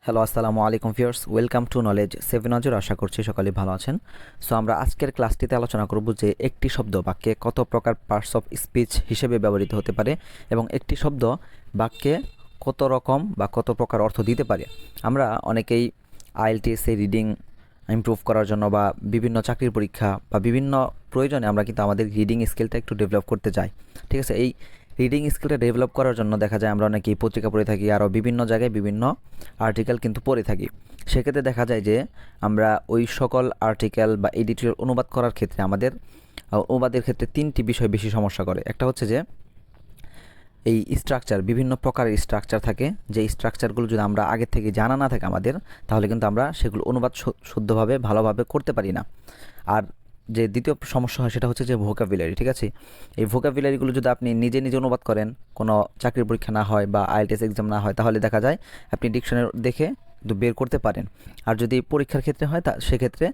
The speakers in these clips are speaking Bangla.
হ্যালো, আসসালামু আলাইকুম ভিউয়ার্স, ওয়েলকাম টু নলেজ 7 আশা করছি সকলে ভালো আছেন। সো আমরা আজকের ক্লাসটিতে আলোচনা করব যে একটি শব্দ বাক্যে কত প্রকার পার্টস অফ স্পিচ হিসেবে ব্যবহৃত হতে পারে এবং একটি শব্দ বাক্যে কত রকম বা কত প্রকার অর্থ দিতে পারে। আমরা অনেকেই আইএলটিএস এ রিডিং ইমপ্রুভ করার জন্য বা বিভিন্ন চাকরির পরীক্ষা বা বিভিন্ন প্রয়োজনে আমরা কিন্তু আমাদের রিডিং স্কিলটা একটু ডেভেলপ করতে চাই। ঠিক আছে, এই রিডিং স্কিলটা ডেভেলপ করার জন্য দেখা যায় আমরা অনেকেই পত্রিকা পড়ে থাকি, আরও বিভিন্ন জায়গায় বিভিন্ন আর্টিকেল কিন্তু পড়ে থাকি। সেক্ষেত্রে দেখা যায় যে আমরা ওই সকল আর্টিকেল বা এডিটোরিয়াল অনুবাদ করার ক্ষেত্রে আমাদের অনুবাদের ক্ষেত্রে তিনটি বিষয় বেশি সমস্যা করে। একটা হচ্ছে যে এই স্ট্রাকচার, বিভিন্ন প্রকারের স্ট্রাকচার থাকে, যে স্ট্রাকচারগুলো যদি আমরা আগের থেকে জানা না থাকে আমাদের, তাহলে কিন্তু আমরা সেগুলো অনুবাদ শুদ্ধভাবে ভালোভাবে করতে পারি না। আর যে দ্বিতীয় সমস্যা হয় সেটা হচ্ছে যে ভোকাবুলারি। ঠিক আছে, এই ভোকাবুলারিগুলো যদি আপনি নিজে নিজে অনুবাদ করেন, কোনো চাকরির পরীক্ষা না হয় বা আইএলটিএস এক্সাম না হয়, তাহলে দেখা যায় আপনি ডিকশনারি দেখে কিন্তু বের করতে পারেন। আর যদি পরীক্ষার ক্ষেত্রে হয় তা সেক্ষেত্রে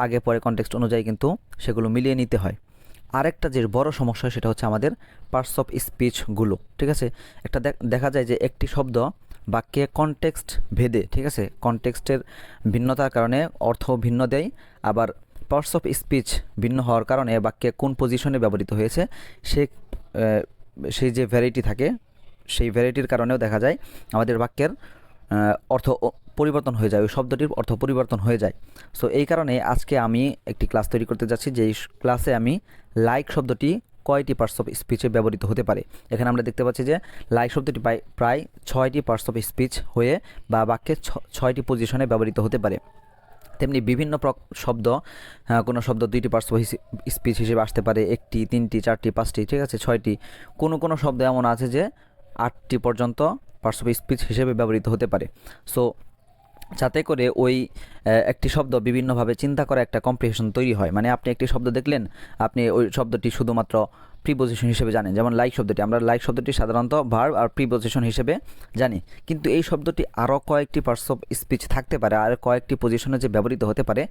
আগে পরে কনটেক্সট অনুযায়ী কিন্তু সেগুলো মিলিয়ে নিতে হয়। আরেকটা যে বড় সমস্যা সেটা হচ্ছে আমাদের পার্টস অফ স্পিচগুলো। ঠিক আছে, একটা দেখা যায় যে একটি শব্দ বাক্যে কনটেক্সট ভেদে, ঠিক আছে, কনটেক্সটের ভিন্নতার কারণে অর্থ ভিন্ন দেয়। আবার পার্টস অফ স্পিচ ভিন্ন হওয়ার কারণে বাক্যে কোন পজিশনে ব্যবহৃত হয়েছে সে সেই যে ভ্যারাইটি থাকে, সেই ভ্যারাইটির কারণেও দেখা যায় আমাদের বাক্যের অর্থ পরিবর্তন হয়ে যায়, ওই শব্দটির অর্থ পরিবর্তন হয়ে যায়। সো এই কারণে আজকে আমি একটি ক্লাস তৈরি করতে যাচ্ছি, যে এই ক্লাসে আমি লাইক শব্দটি কয়টি পার্টস অফ স্পিচে ব্যবহৃত হতে পারে। এখানে আমরা দেখতে পাচ্ছি যে লাইক শব্দটি প্রায় 6টি পার্টস অফ স্পিচ হয়ে বা বাক্যে 6টি পজিশনে ব্যবহৃত হতে পারে। তেমনি বিভিন্ন শব্দ, কোনো শব্দ 2টি পার্টস অফ স্পিচ হিসেবে আসতে পারে, 1টি, 3টি, 4টি, 5টি, ঠিক আছে, 6টি। কোনো শব্দ এমন আছে যে 8টি পর্যন্ত পার্টস অফ স্পিচ হিসেবে ব্যবহৃত হতে পারে। সো যাতে করে ওই একটি শব্দ বিভিন্নভাবে চিন্তা করা একটা কম্প্রিহেনশন তৈরি হয়। মানে আপনি একটি শব্দ দেখলেন, আপনি ওই শব্দটি শুধুমাত্র প্রিপোজিশন হিসেবে জানেন। যেমন লাইক শব্দটি, আমরা লাইক শব্দটি সাধারণত ভার্ব আর প্রিপোজিশন হিসেবে জানি, কিন্তু এই শব্দটি আরও কয়েকটি পার্টস অফ স্পিচ থাকতে পারে, আর কয়েকটি পজিশনে যে ব্যবহৃত হতে পারে,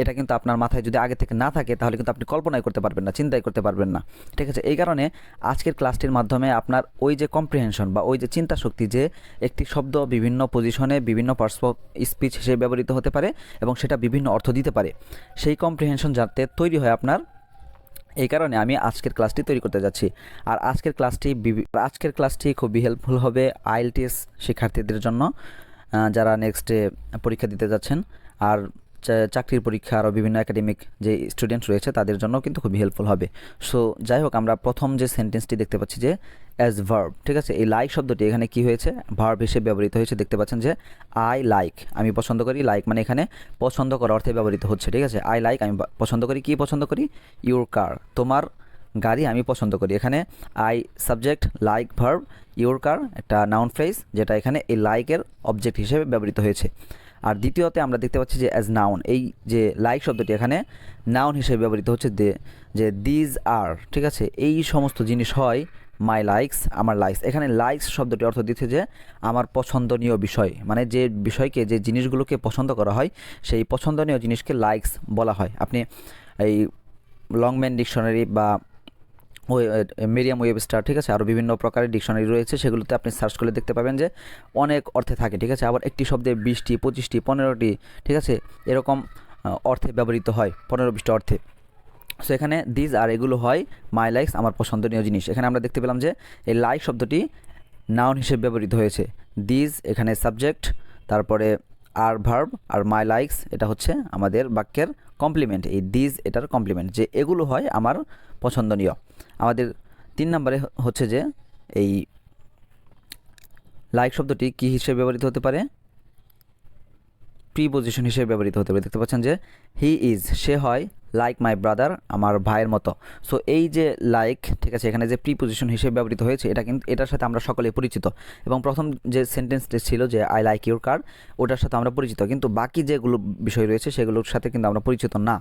এটা কিন্তু আপনার মাথায় যদি আগে থেকে না থাকে তাহলে কিন্তু আপনি কল্পনাই করতে পারবেন না, চিন্তাই করতে পারবেন না। ঠিক আছে, এই কারণে আজকের ক্লাসটির মাধ্যমে আপনার ওই যে কম্প্রিহেনশন বা ওই যে চিন্তা শক্তি, যে একটি শব্দ বিভিন্ন পজিশনে বিভিন্ন পার্টস অফ স্পিচ হিসেবে ব্যবহৃত হতে পারে এবং সেটা বিভিন্ন অর্থ দিতে পারে, সেই কম্প্রিহেনশন যাতে তৈরি হয় আপনার, এই কারণে আমি আজকের ক্লাসটি তৈরি করতে যাচ্ছি। আর আজকের ক্লাসটি খুবই হেল্পফুল হবে আইএলটিএস শিক্ষার্থীদের জন্য, যারা নেক্সটে পরীক্ষা দিতে যাচ্ছেন, আর চাকরির পরীক্ষা আরও বিভিন্ন একাডেমিক যে স্টুডেন্ট রয়েছে তাদের জন্য কিন্তু খুবই হেল্পফুল হবে। সো যাই হোক, আমরা প্রথম যে সেন্টেন্সটি দেখতে পাচ্ছি যে অ্যাজ ভার্ব। ঠিক আছে, এই লাইক শব্দটি এখানে কি হয়েছে, ভার্ব হিসেবে ব্যবহৃত হয়েছে। দেখতে পাচ্ছেন যে আই লাইক, আমি পছন্দ করি। লাইক মানে এখানে পছন্দ করার অর্থে ব্যবহৃত হচ্ছে। ঠিক আছে, আই লাইক, আমি পছন্দ করি। কি পছন্দ করি? ইউর কার, তোমার গাড়ি আমি পছন্দ করি। এখানে I subject, like verb, your কার একটা নাউন ফ্রেজ, যেটা এখানে এই লাইকের অবজেক্ট হিসেবে ব্যবহৃত হয়েছে। আর দ্বিতীয়তে আমরা দেখতে পাচ্ছি যে অ্যাজ নাউন, এই যে লাইক শব্দটি এখানে নাউন হিসেবে ব্যবহৃত হচ্ছে, যে দিজ আর। ঠিক আছে, এই সমস্ত জিনিস হয় মাই লাইকস, আমার লাইকস। এখানে লাইকস শব্দটি অর্থ দিচ্ছে যে আমার পছন্দনীয় বিষয়, মানে যে বিষয়কে, যে জিনিসগুলোকে পছন্দ করা হয়, সেই পছন্দনীয় জিনিসকে লাইকস বলা হয়। আপনি এই লংম্যান ডিকশনারি বা মেরিয়াম ওয়েবস্টার, ঠিক আছে, আরও বিভিন্ন প্রকারের ডিকশনারি রয়েছে, সেগুলোতে আপনি সার্চ করলে দেখতে পাবেন যে অনেক অর্থে থাকে। ঠিক আছে, আবার একটি শব্দে 20টি, 25টি, 15টি, ঠিক আছে, এরকম অর্থে ব্যবহৃত হয়, 15-20টি অর্থে। সো এখানে দিজ আর এগুলো হয় মাই লাইকস, আমার পছন্দনীয় জিনিস। এখানে আমরা দেখতে পেলাম যে এই লাইক শব্দটি নাউন হিসেবে ব্যবহৃত হয়েছে। দিজ এখানে সাবজেক্ট, তারপরে আর ভার্ব, আর মাই লাইকস এটা হচ্ছে আমাদের বাক্যের কমপ্লিমেন্ট। এই দিজ এটার কমপ্লিমেন্ট, যে এগুলো হয় আমার পছন্দনীয়। আমাদের 3 নম্বরে হচ্ছে যে এই লাইক শব্দটি কী হিসেবে ব্যবহৃত হতে পারে? প্রিপোজিশন হিসেবে ব্যবহৃত হতে পারে। দেখতে পাচ্ছেন যে হি ইজ, সে হয় লাইক মাই ব্রাদার, আমার ভাইয়ের মতো। সো এই যে লাইক, ঠিক আছে, এখানে যে প্রিপোজিশন হিসেবে ব্যবহৃত হয়েছে, এটা কিন্তু এটার সাথে আমরা সকলেই পরিচিত। এবং প্রথম যে সেন্টেন্সটি ছিল যে আই লাইক ইউর কার, ওটার সাথে আমরা পরিচিত, কিন্তু বাকি যেগুলো বিষয় রয়েছে সেগুলোর সাথে কিন্তু আমরা পরিচিত না।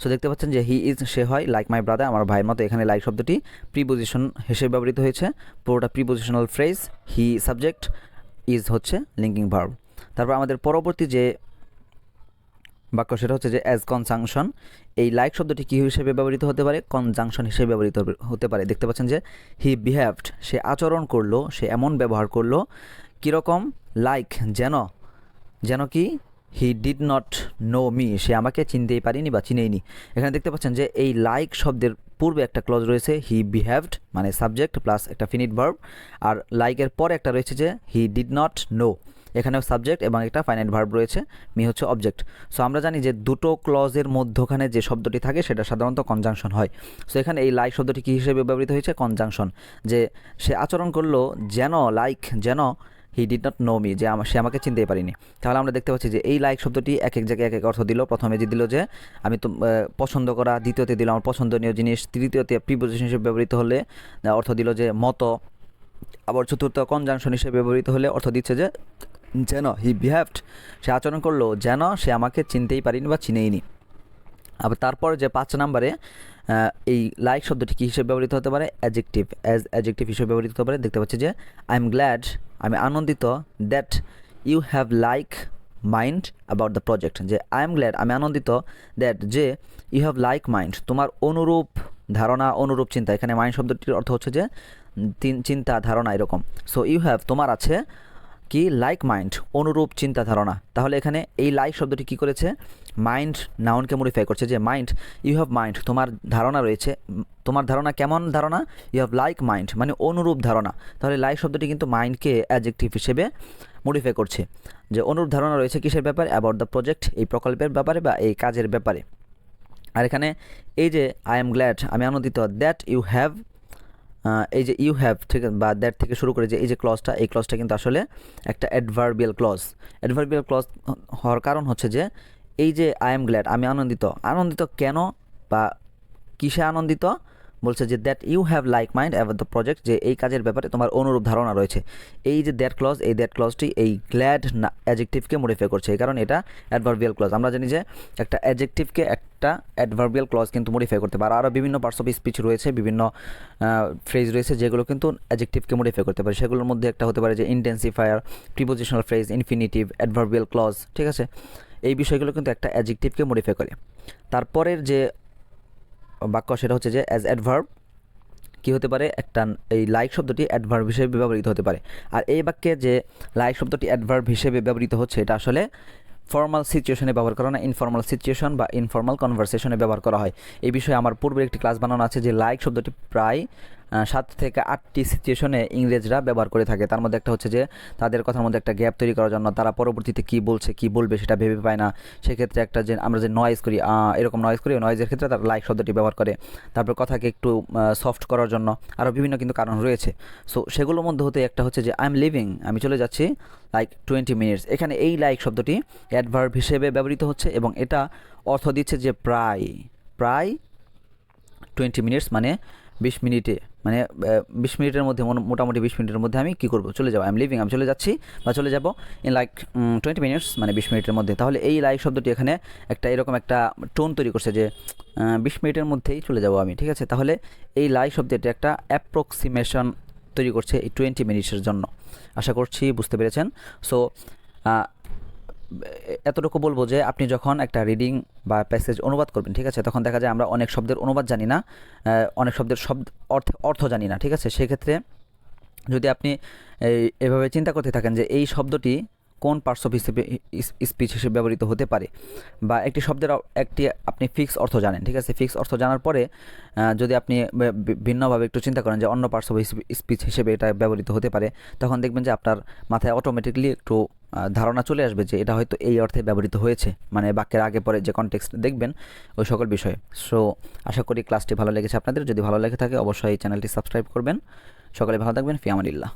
সো দেখতে পাচ্ছেন যে হি ইজ, সে হয় লাইক মাই ব্রাদার, আমার ভাইয়ের মতো। এখানে লাইক শব্দটি প্রিপোজিশন হিসেবে ব্যবহৃত হয়েছে, পুরোটা prepositional phrase. He subject, is হচ্ছে লিঙ্কিং ভার্ব। তারপর আমাদের পরবর্তী যে বাক্য সেটা হচ্ছে যে অ্যাজ কনজাংশন। এই লাইক শব্দটি কী হিসেবে ব্যবহৃত হতে পারে? কনজাংশন হিসেবে ব্যবহৃত হতে পারে। দেখতে পাচ্ছেন যে হি বিহেভড, সে আচরণ করলো, সে এমন ব্যবহার করলো, কীরকম? লাইক, যেন যেন কি he did not know me, সে আমাকে চিনতেই পারিনি বা চিনেইনি। এখানে দেখতে পাচ্ছেন যে এই লাইক শব্দের পূর্বে একটা ক্লজ রয়েছে হি বিহেভড, মানে সাবজেক্ট প্লাস একটা ফিনিট ভার্ব, আর লাইকের পরে একটা রয়েছে যে হি ডিড নট নো, এখানেও সাবজেক্ট এবং একটা ফাইনাইট ভার্ব রয়েছে, মি হচ্ছে অবজেক্ট। সো আমরা জানি যে দুটো ক্লজের মধ্যখানে যে শব্দটি থাকে সেটা সাধারণত কনজাংশন হয়। সো এখানে এই লাইক শব্দটি কী হিসেবে ব্যবহৃত হয়েছে? কনজাংশন, যে সে আচরণ করলো যেন লাইক, যেন হি ডিড নট নো মি, যে সে আমাকে চিনতেই পারিনি। তাহলে আমরা দেখতে পাচ্ছি যে এই লাইক শব্দটি এক এক জায়গায় এক এক অর্থ দিল। প্রথমে যে দিল যে আমি তো পছন্দ করা, দ্বিতীয়তে দিল আমার পছন্দনীয় জিনিস, তৃতীয়তে প্রিপোজিশন হিসেবে ব্যবহৃত হলে অর্থ দিল যে মতো, আবার চতুর্থ কনজাংশন হিসেবে ব্যবহৃত হলে অর্থ দিচ্ছে যে যেন, হি বিহেভড, সে আচরণ করলো যেন সে আমাকে চিনতেই পারিনি বা চিনেইনি। আবার তারপর যে 5 নম্বরে এই লাইক শব্দটি কী হিসেবে ব্যবহৃত হতে পারে? অ্যাডজেক্টিভ, অ্যাডজেক্টিভ হিসেবে ব্যবহৃত হতে পারে। দেখতে পাচ্ছি যে আই এম গ্ল্যাড, আমি আনন্দিত, that you have like mind about the project, যে আই এম গ্ল্যাড, আমি আনন্দিত, দ্যাট যে ইউ হ্যাভ লাইক মাইন্ড, তোমার অনুরূপ ধারণা, অনুরূপ চিন্তা। এখানে মাইন্ড শব্দটির অর্থ হচ্ছে যে চিন্তা, ধারণা এরকম। সো ইউ হ্যাভ, তোমার আছে কি? লাইক মাইন্ড, অনুরূপ চিন্তা ধারণা। তাহলে এখানে এই লাইক শব্দটি কী করেছে? মাইন্ড নাউনকে মডিফাই করছে, যে মাইন্ড, ইউ হ্যাভ মাইন্ড, তোমার ধারণা রয়েছে। তোমার ধারণা কেমন ধারণা? ইউ হ্যাভ লাইক মাইন্ড, মানে অনুরূপ ধারণা। তাহলে লাইক শব্দটি কিন্তু মাইন্ডকে অ্যাডজেক্টিভ হিসেবে মডিফাই করছে, যে অনুরূপ ধারণা রয়েছে কিসের ব্যাপারে? অ্যাবাউট দ্য প্রজেক্ট, এই প্রকল্পের ব্যাপারে বা এই কাজের ব্যাপারে। আর এখানে এই যে আই এম গ্ল্যাড, আমি আনন্দিত, দ্যাট ইউ হ্যাভ, এই যে ইউ হ্যাভ, ঠিক আছে, বা দ্যাট থেকে শুরু করে যে এই যে ক্লজটা, এই ক্লজটা কিন্তু আসলে একটা অ্যাডভার্বিয়াল ক্লজ। অ্যাডভার্বিয়াল ক্লজ হওয়ার কারণ হচ্ছে যে এই যে আই এম গ্ল্যাড, আমি আনন্দিত, আনন্দিত কেন বা কিসে আনন্দিত? বলছে যে that you have like mind about the project, যে এই কাজের ব্যাপারে তোমার অনুরূপ ধারণা রয়েছে। এই যে দ্যাট ক্লজ, এই দ্যাট ক্লজটি এই গ্ল্যাড অ্যাডজেক্টিভকে মডিফাই করছে, এই কারণ এটা অ্যাডভার্বিয়াল ক্লজ। আমরা জানি যে একটা অ্যাডজেক্টিভকে একটা অ্যাডভার্বিয়াল ক্লজ কিন্তু মডিফাই করতে পারে। আরও বিভিন্ন পার্টস অফ স্পিচ রয়েছে, বিভিন্ন ফ্রেজ রয়েছে যেগুলো কিন্তু অ্যাডজেক্টিভকে মডিফাই করতে পারে। সেগুলোর মধ্যে একটা হতে পারে যে intensifier, prepositional phrase, infinitive, adverbial clause, ঠিক আছে। এই বিষয়গুলো কিন্তু একটা অ্যাডজেক্টিভকে মডিফাই করে। তারপরের যে বাক্য সেটা হচ্ছে যে অ্যাজ অ্যাডভার্ব কী হতে পারে? একটা এই লাইক শব্দটি অ্যাডভার্ব হিসেবে ব্যবহৃত হতে পারে। আর এই বাক্যে যে লাইক শব্দটি অ্যাডভার্ব হিসেবে ব্যবহৃত হচ্ছে, এটা আসলে ফর্মাল সিচুয়েশনে ব্যবহার করা না, ইনফর্মাল সিচুয়েশন বা ইনফর্মাল কনভারসেশনে ব্যবহার করা হয়। এই বিষয়ে আমার পূর্বের একটি ক্লাস বানানো আছে, যে লাইক শব্দটি প্রায় 7 থেকে 8টি সিচুয়েশনে ইংরেজরা ব্যবহার করে থাকে। তার মধ্যে একটা হচ্ছে যে তাদের কথার মধ্যে একটা গ্যাপ তৈরি করার জন্য, তারা পরবর্তীতে কী বলছে, কী বলবে সেটা ভেবে পায় না। সেক্ষেত্রে একটা যে আমরা যে নয়েজ করি, এরকম নয়েজ করি, নয়েজের ক্ষেত্রে তারা লাইক শব্দটি ব্যবহার করে। তারপর কথাকে একটু সফট করার জন্য আরও বিভিন্ন কিন্তু কারণ রয়েছে। সো সেগুলোর মধ্যে হতে একটা হচ্ছে যে আই এম লিভিং, আমি চলে যাচ্ছি, লাইক 20 মিনিটস। এখানে এই লাইক শব্দটি অ্যাডভার্ব হিসেবে ব্যবহৃত হচ্ছে এবং এটা অর্থ দিচ্ছে যে প্রায় 20 মিনিটস, মানে 20 মিনিটে, মানে 20 মিনিটের মধ্যে, মোটামুটি 20 মিনিটের মধ্যে আমি কী করবো? চলে যাবো। আই এম লিভিং, আমি চলে যাচ্ছি বা চলে যাব ইন লাইক 20 মিনিটস, মানে 20 মিনিটের মধ্যে। তাহলে এই লাইক শব্দটি এখানে একটা এরকম একটা টোন তৈরি করছে যে 20 মিনিটের মধ্যেই চলে যাব আমি, ঠিক আছে। তাহলে এই লাইক শব্দটি একটা অ্যাপ্রক্সিমেশন তৈরি করছে এই 20 মিনিটসের জন্য। আশা করছি বুঝতে পেরেছেন। সো এতটুকু বলবো যে আপনি যখন একটা রিডিং বা প্যাসেজ অনুবাদ করবেন, ঠিক আছে, তখন দেখা যায় আমরা অনেক শব্দের অনুবাদ জানি না, অনেক শব্দের অর্থ জানি না, ঠিক আছে। সেক্ষেত্রে যদি আপনি এভাবে চিন্তা করতে থাকেন যে এই শব্দটি কোন পার্টস অফ স্পিচ হিসেবে ব্যবহৃত হতে পারে, বা একটি শব্দের একটি আপনি ফিক্স অর্থ জানেন, ঠিক আছে। ফিক্স অর্থ জানার পরে যদি আপনি ভিন্নভাবে একটু চিন্তা করেন যে অন্য পার্টস অফ স্পিচ হিসেবে এটা ব্যবহৃত হতে পারে, তখন দেখবেন যে আপনার মাথায় অটোমেটিকলি একটু ধারণা চলে আসবে যে এটা হয়তো এই অর্থে ব্যবহৃত হয়েছে, মানে বাক্যের আগে পরে যে কনটেক্সট দেখবেন ওই সকল বিষয়ে। সো আশা করি ক্লাসটি ভালো লেগেছে আপনাদের। যদি ভালো লেগে থাকে অবশ্যই চ্যানেলটি সাবস্ক্রাইব করবেন। সকলে ভালো থাকবেন। ফি আমানিল্লাহ।